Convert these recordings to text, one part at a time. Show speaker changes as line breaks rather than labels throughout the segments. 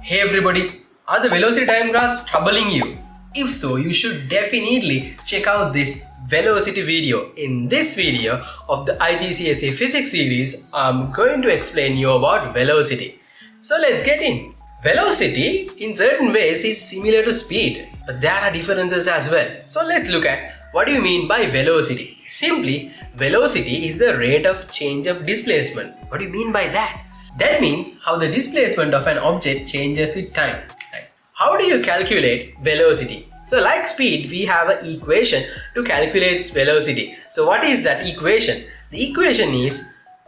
Hey everybody, are the velocity time graphs troubling you? If so, you should definitely check out this velocity video. In this video of the IGCSE Physics series, I'm going to explain you about velocity. So let's get in. Velocity in certain ways is similar to speed, but there are differences as well. So let's look at what do you mean by velocity. Simply, velocity is the rate of change of displacement. What do you mean by that? That means how the displacement of an object changes with time. Right? How do you calculate velocity? So like speed, we have an equation to calculate velocity. So what is that equation? The equation is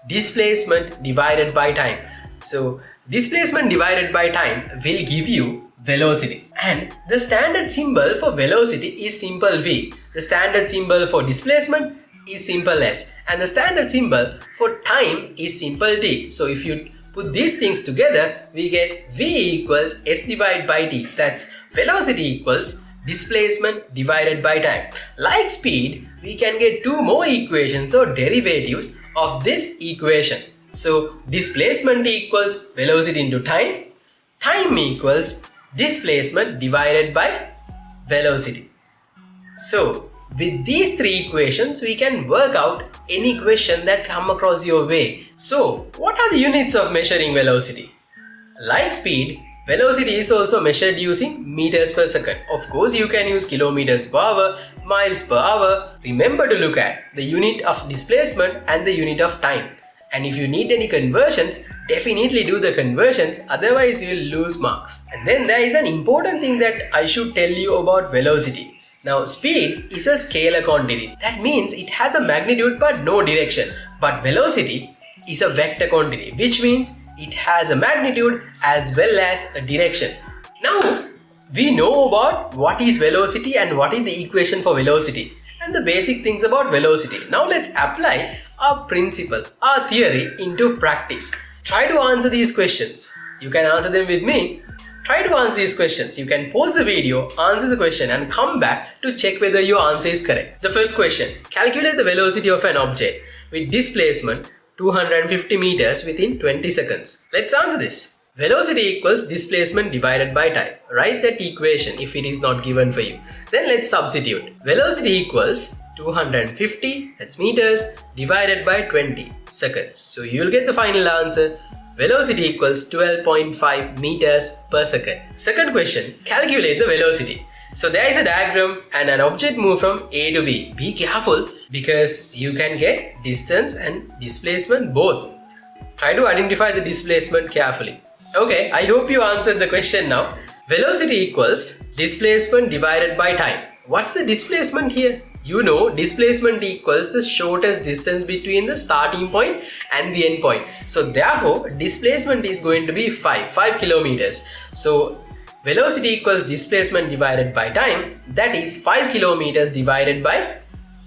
displacement divided by time. So displacement divided by time will give you velocity. And the standard symbol for velocity is simple V. The standard symbol for displacement is simple S. And the standard symbol for time is simple T. So if you put these things together, we get V equals S divided by T. That's velocity equals displacement divided by time. Like speed, we can get two more equations or derivatives of this equation. So displacement equals velocity into time. Time equals displacement divided by velocity. So with these three equations, we can work out any question that come across your way. So what are the units of measuring velocity? Like speed, velocity is also measured using meters per second. Of course, you can use kilometers per hour, miles per hour. Remember to look at the unit of displacement and the unit of time. And if you need any conversions, definitely do the conversions, otherwise you will lose marks. And then there is an important thing that I should tell you about velocity. Now speed is a scalar quantity. That means it has a magnitude but no direction. But velocity is a vector quantity, which means it has a magnitude as well as a direction. Now we know about what is velocity and what is the equation for velocity and the basic things about velocity. Now let's apply our principle, our theory into practice. Try to answer these questions. You can answer them with me. Try to answer these questions. You can pause the video, answer the question and come back to check whether your answer is correct. The first question, calculate the velocity of an object with displacement 250 meters within 20 seconds. Let's answer this. Velocity equals displacement divided by time. Write that equation if it is not given for you. Then let's substitute. Velocity equals 250, that's meters, divided by 20 seconds. So you will get the final answer. Velocity equals 12.5 meters per second. Second question, calculate the velocity. So there is a diagram and an object moved from A to B. Be careful because you can get distance and displacement both. Try to identify the displacement carefully. Okay, I hope you answered the question now. Velocity equals displacement divided by time. What's the displacement here? You know, displacement equals the shortest distance between the starting point and the end point. So therefore, displacement is going to be 5 kilometers. So velocity equals displacement divided by time. That is 5 kilometers divided by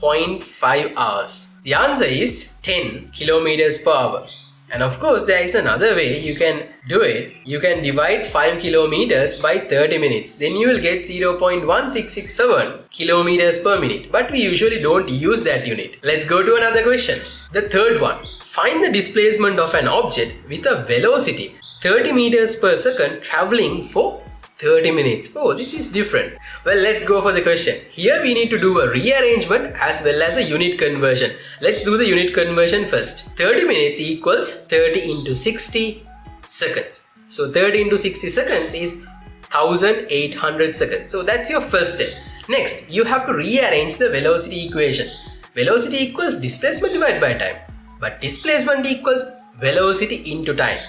0.5 hours. The answer is 10 kilometers per hour. And of course, there is another way you can do it. You can divide 5 kilometers by 30 minutes. Then you will get 0.1667 kilometers per minute. But we usually don't use that unit. Let's go to another question. The third one. Find the displacement of an object with a velocity 30 meters per second traveling for 30 minutes. Oh, this is different. Well, let's go for the question. Here we need to do a rearrangement as well as a unit conversion. Let's do the unit conversion first. 30 minutes equals 30 into 60 seconds. So 30 into 60 seconds is 1800 seconds. So that's your first step. Next, you have to rearrange the velocity equation. Velocity equals displacement divided by time. But displacement equals velocity into time.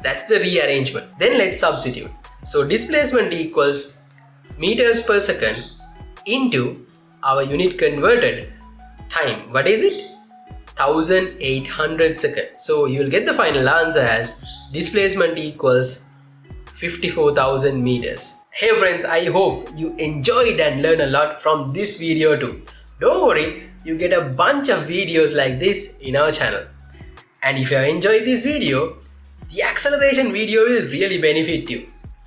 That's the rearrangement. Then let's substitute. So displacement equals meters per second into our unit converted time. What is it? 1800 seconds. So you will get the final answer as displacement equals 54,000 meters. Hey friends, I hope you enjoyed and learned a lot from this video too. Don't worry, you get a bunch of videos like this in our channel. And if you have enjoyed this video, the acceleration video will really benefit you.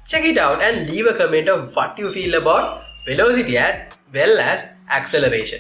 Check it out and leave a comment of what you feel about velocity as well as acceleration.